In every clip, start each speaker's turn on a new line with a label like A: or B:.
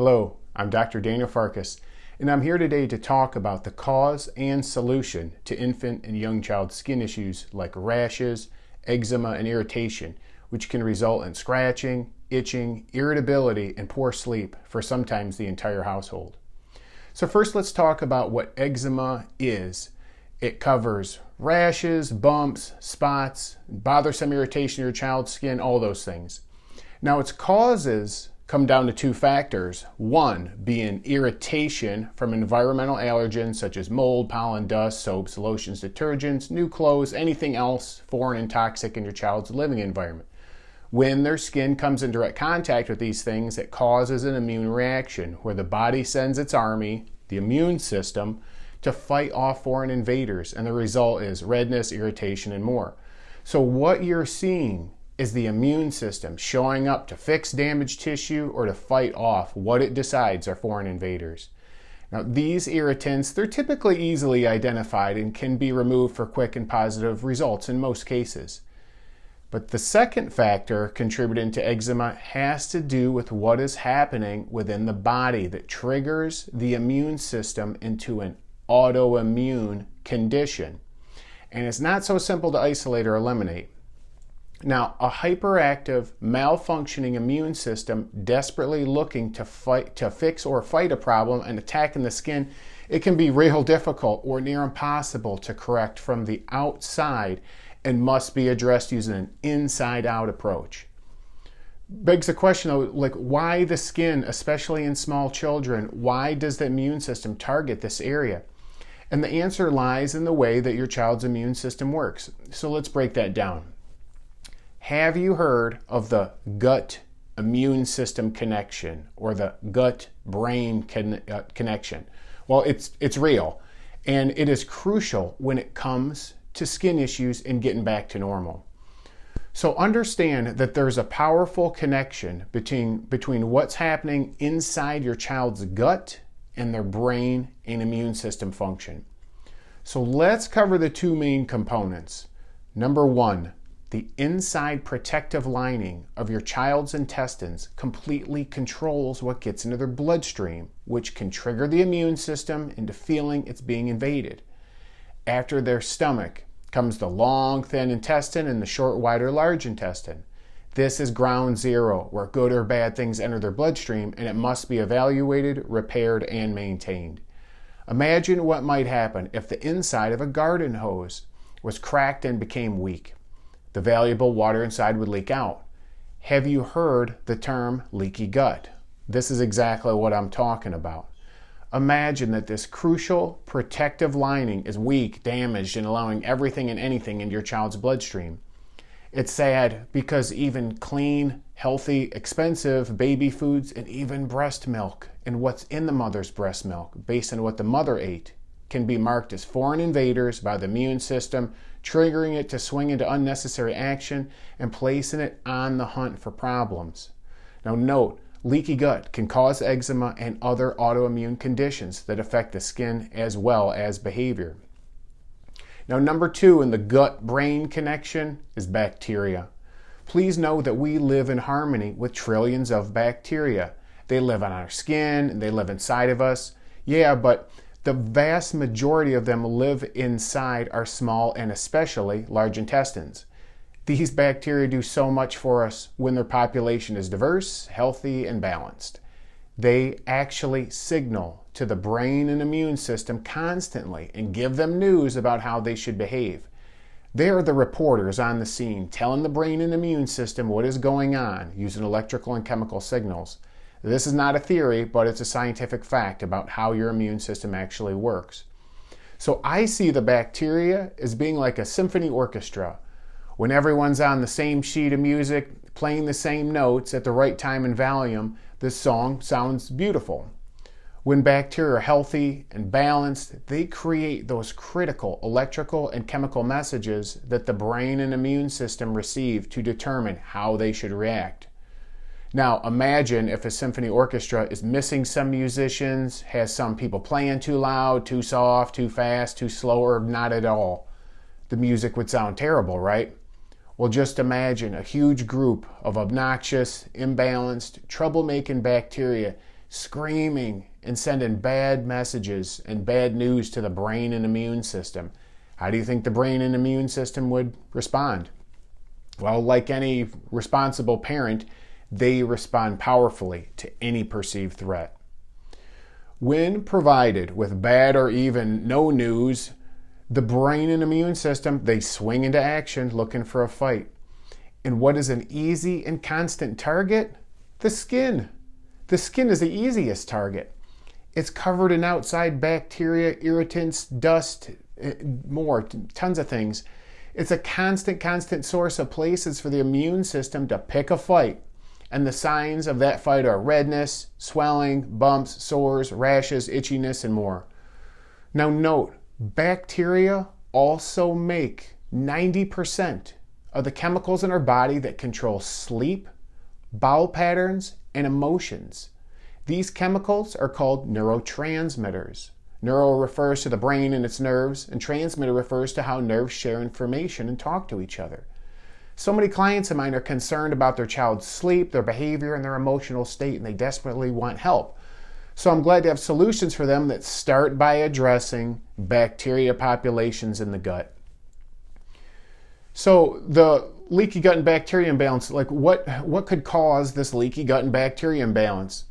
A: Hello, I'm Dr. Daniel Farkas, and I'm here today to talk about the cause and solution to infant and young child skin issues like rashes, eczema, and irritation, which can result in scratching, itching, irritability, and poor sleep for sometimes the entire household. So first, let's talk about what eczema is. It covers rashes, bumps, spots, bothersome irritation of your child's skin, all those things. Now, its causes come down to two factors. One being irritation from environmental allergens such as mold, pollen, dust, soaps, lotions, detergents, new clothes, anything else foreign and toxic in your child's living environment. When their skin comes in direct contact with these things, it causes an immune reaction where the body sends its army, the immune system, to fight off foreign invaders, and the result is redness, irritation, and more. So what you're seeing is the immune system showing up to fix damaged tissue or to fight off what it decides are foreign invaders. Now, these irritants, they're typically easily identified and can be removed for quick and positive results in most cases. But the second factor contributing to eczema has to do with what is happening within the body that triggers the immune system into an autoimmune condition. And it's not so simple to isolate or eliminate. Now, a hyperactive, malfunctioning immune system desperately looking to fix or fight a problem and attacking the skin, it can be real difficult or near impossible to correct from the outside and must be addressed using an inside-out approach. Begs the question though, like why the skin, especially in small children? Why does the immune system target this area? And the answer lies in the way that your child's immune system works. So let's break that down. Have you heard of the gut immune system connection or the gut-brain connection? Well, it's real, and it is crucial when it comes to skin issues and getting back to normal. So understand that there's a powerful connection between what's happening inside your child's gut and their brain and immune system function. So let's cover the two main components. Number one, the inside protective lining of your child's intestines completely controls what gets into their bloodstream, which can trigger the immune system into feeling it's being invaded. After their stomach comes the long, thin intestine and the short, wide, or large intestine. This is ground zero, where good or bad things enter their bloodstream, and it must be evaluated, repaired, and maintained. Imagine what might happen if the inside of a garden hose was cracked and became weak. The valuable water inside would leak out. Have you heard the term leaky gut? This is exactly what I'm talking about. Imagine that this crucial protective lining is weak, damaged, and allowing everything and anything into your child's bloodstream. It's sad because even clean, healthy, expensive baby foods and even breast milk and what's in the mother's breast milk based on what the mother ate can be marked as foreign invaders by the immune system, triggering it to swing into unnecessary action and placing it on the hunt for problems. Now note, leaky gut can cause eczema and other autoimmune conditions that affect the skin as well as behavior. Now, number two in the gut-brain connection is bacteria. Please know that we live in harmony with trillions of bacteria. They live on our skin and they live inside of us. Yeah, but the vast majority of them live inside our small and especially large intestines. These bacteria do so much for us when their population is diverse, healthy, and balanced. They actually signal to the brain and immune system constantly and give them news about how they should behave. They are the reporters on the scene telling the brain and immune system what is going on using electrical and chemical signals. This is not a theory, but it's a scientific fact about how your immune system actually works. So I see the bacteria as being like a symphony orchestra. When everyone's on the same sheet of music, playing the same notes at the right time and volume, this song sounds beautiful. When bacteria are healthy and balanced, they create those critical electrical and chemical messages that the brain and immune system receive to determine how they should react. Now, imagine if a symphony orchestra is missing some musicians, has some people playing too loud, too soft, too fast, too slow, or not at all. The music would sound terrible, right? Well, just imagine a huge group of obnoxious, imbalanced, troublemaking bacteria screaming and sending bad messages and bad news to the brain and immune system. How do you think the brain and immune system would respond? Well, like any responsible parent, they respond powerfully to any perceived threat. When provided with bad or even no news, the brain and immune system, they swing into action looking for a fight. And what is an easy and constant target? The skin. The skin is the easiest target. It's covered in outside bacteria, irritants, dust, more, tons of things. It's a constant source of places for the immune system to pick a fight. And the signs of that fight are redness, swelling, bumps, sores, rashes, itchiness, and more. Now note, bacteria also make 90% of the chemicals in our body that control sleep, bowel patterns, and emotions. These chemicals are called neurotransmitters. Neuro refers to the brain and its nerves, and transmitter refers to how nerves share information and talk to each other. So many clients of mine are concerned about their child's sleep, their behavior, and their emotional state, and they desperately want help. So I'm glad to have solutions for them that start by addressing bacteria populations in the gut. So the leaky gut and bacteria imbalance, like what could cause this leaky gut and bacteria imbalance?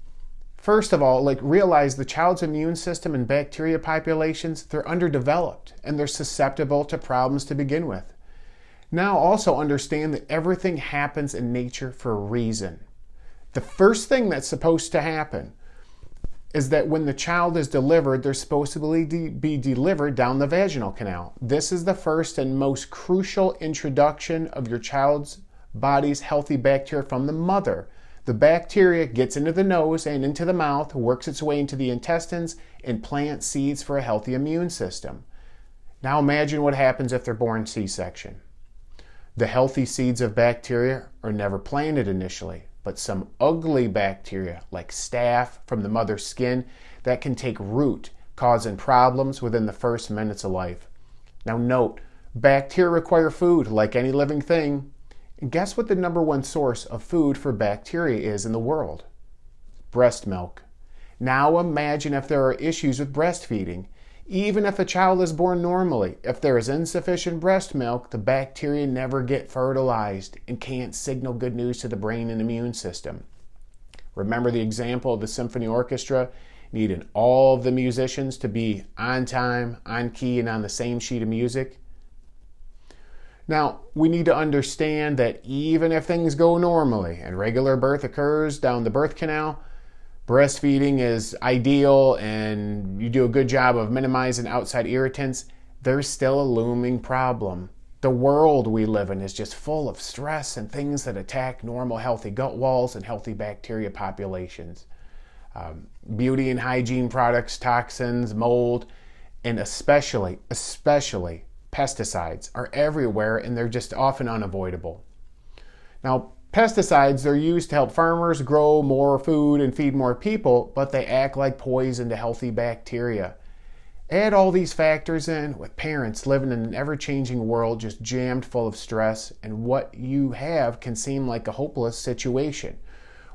A: First of all, realize the child's immune system and bacteria populations, they're underdeveloped and they're susceptible to problems to begin with. Now also understand that everything happens in nature for a reason. The first thing that's supposed to happen is that when the child is delivered, they're supposed to be delivered down the vaginal canal. This is the first and most crucial introduction of your child's body's healthy bacteria from the mother. The bacteria gets into the nose and into the mouth, works its way into the intestines, and plants seeds for a healthy immune system. Now imagine what happens if they're born C-section. The healthy seeds of bacteria are never planted initially, but some ugly bacteria like staph from the mother's skin that can take root, causing problems within the first minutes of life. Now note, bacteria require food like any living thing. And guess what the number one source of food for bacteria is in the world? Breast milk. Now imagine if there are issues with breastfeeding. Even if a child is born normally, if there is insufficient breast milk, the bacteria never get fertilized and can't signal good news to the brain and immune system. Remember the example of the symphony orchestra needing all of the musicians to be on time, on key, and on the same sheet of music? Now, we need to understand that even if things go normally and regular birth occurs down the birth canal, breastfeeding is ideal and you do a good job of minimizing outside irritants, there's still a looming problem. The world we live in is just full of stress and things that attack normal healthy gut walls and healthy bacteria populations. Beauty and hygiene products, toxins, mold, and especially pesticides are everywhere and they're just often unavoidable. Now, pesticides, they're used to help farmers grow more food and feed more people, but they act like poison to healthy bacteria. Add all these factors in with parents living in an ever-changing world just jammed full of stress, and what you have can seem like a hopeless situation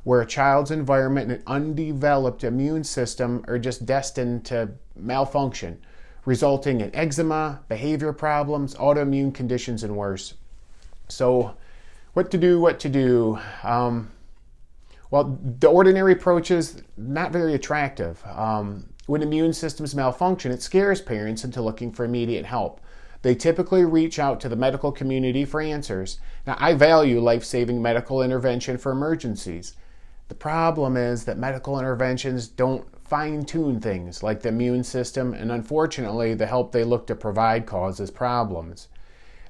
A: where a child's environment and an undeveloped immune system are just destined to malfunction, resulting in eczema, behavior problems, autoimmune conditions, and worse. So, what to do? Well, the ordinary approach is not very attractive. When immune systems malfunction, it scares parents into looking for immediate help. They typically reach out to the medical community for answers. Now, I value life-saving medical intervention for emergencies. The problem is that medical interventions don't fine-tune things like the immune system, and unfortunately, the help they look to provide causes problems.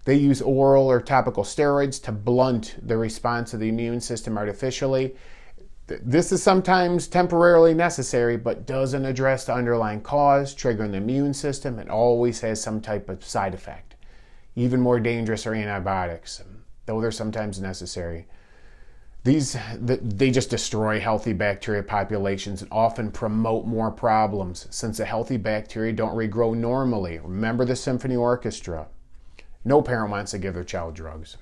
A: They use oral or topical steroids to blunt the response of the immune system artificially. This is sometimes temporarily necessary, but doesn't address the underlying cause, triggering the immune system, and always has some type of side effect. Even more dangerous are antibiotics, though they're sometimes necessary. They just destroy healthy bacteria populations and often promote more problems since the healthy bacteria don't regrow normally. Remember the symphony orchestra. No parent wants to give their child drugs.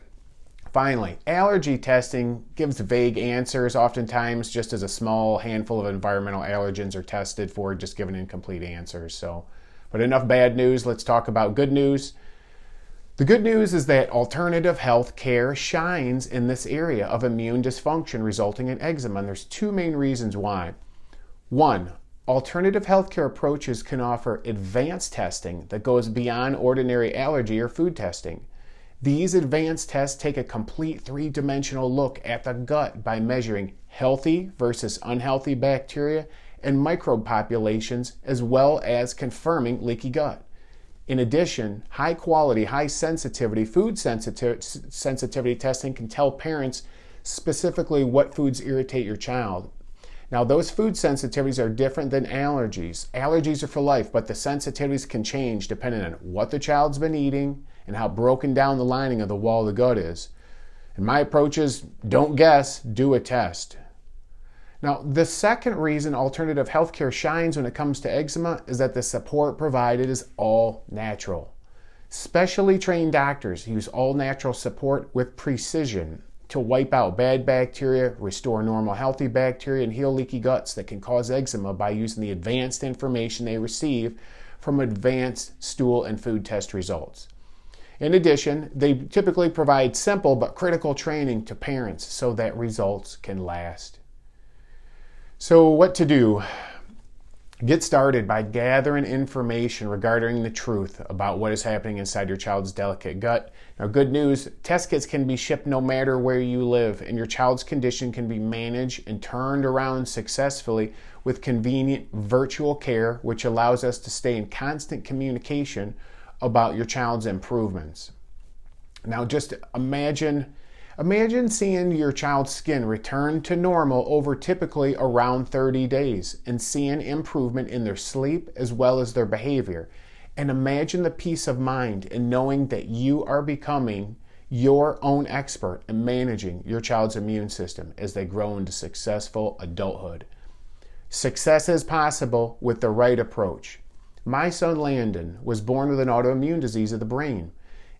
A: Finally, allergy testing gives vague answers, oftentimes just as a small handful of environmental allergens are tested for, just giving incomplete answers. But enough bad news, let's talk about good news. The good news is that alternative health care shines in this area of immune dysfunction resulting in eczema, and there's two main reasons why. One, alternative healthcare approaches can offer advanced testing that goes beyond ordinary allergy or food testing. These advanced tests take a complete three-dimensional look at the gut by measuring healthy versus unhealthy bacteria and microbe populations, as well as confirming leaky gut. In addition, high-quality, high-sensitivity food sensitivity testing can tell parents specifically what foods irritate your child. Now, those food sensitivities are different than allergies. Allergies are for life, but the sensitivities can change depending on what the child's been eating and how broken down the lining of the wall of the gut is. And my approach is, don't guess, do a test. Now, the second reason alternative healthcare shines when it comes to eczema is that the support provided is all natural. Specially trained doctors use all natural support with precision to wipe out bad bacteria, restore normal healthy bacteria, and heal leaky guts that can cause eczema by using the advanced information they receive from advanced stool and food test results. In addition, they typically provide simple but critical training to parents so that results can last. So what to do? Get started by gathering information regarding the truth about what is happening inside your child's delicate gut. Now, good news, test kits can be shipped no matter where you live, and your child's condition can be managed and turned around successfully with convenient virtual care, which allows us to stay in constant communication about your child's improvements. Now, just imagine seeing your child's skin return to normal over typically around 30 days and seeing improvement in their sleep as well as their behavior. And imagine the peace of mind in knowing that you are becoming your own expert in managing your child's immune system as they grow into successful adulthood. Success is possible with the right approach. My son Landon was born with an autoimmune disease of the brain.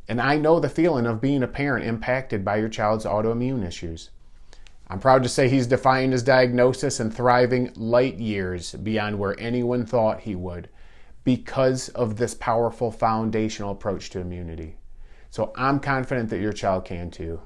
A: And I know the feeling of being a parent impacted by your child's autoimmune issues. I'm proud to say he's defying his diagnosis and thriving light years beyond where anyone thought he would because of this powerful foundational approach to immunity. So I'm confident that your child can too.